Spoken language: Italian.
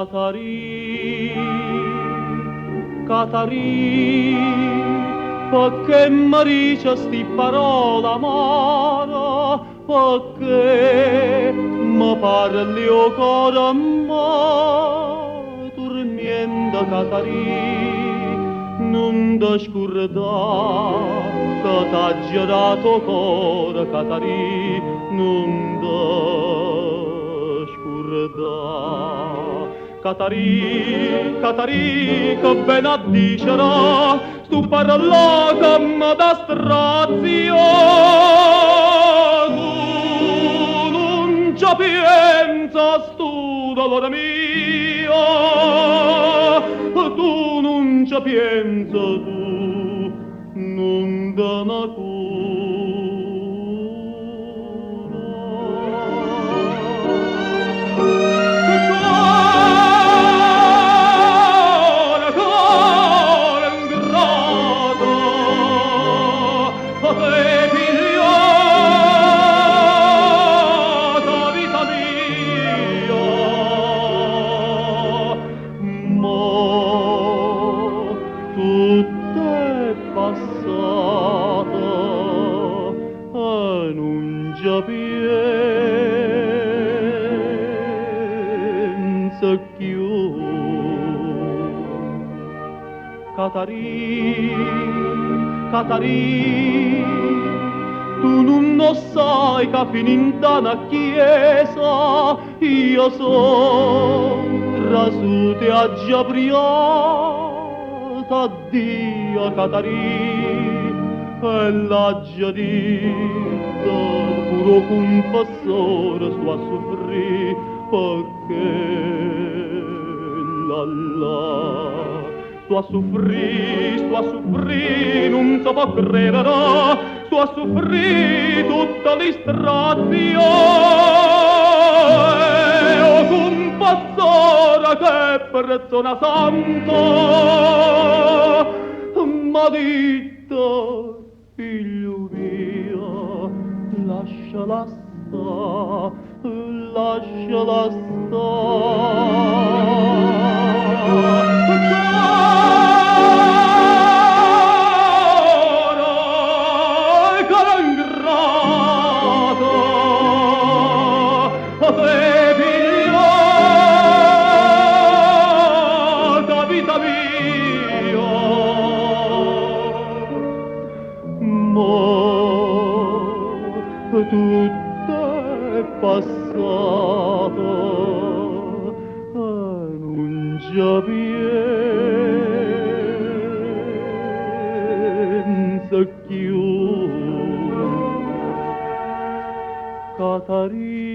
Catarì, Catarì, perché mi dice sti parola amara, perché mi parli o cuore ma dormiendo Catarì, non ti scordare che t'ha girato cuore Catarì, non ti scordare. Catarì, Catarì, che ben a dicere, stu parla che mi dà strazio, tu non ci pensa stu dolore mio, tu non ci pensa tu, non da una cura. Catarì, Catarì, tu non lo sai che finita una chiesa, io son trasute a Giabriata, addio Catarì, e l'ha già detto puro confessore su a soffrì, perché sto a soffrì, non si può credere, sto a soffrì tutta l'istrazio, o compassore che persona santa, m'ha detto, figlio mio, lasciala sta, lasciala sta. Tutto è passato, non già pensa più. Catarì,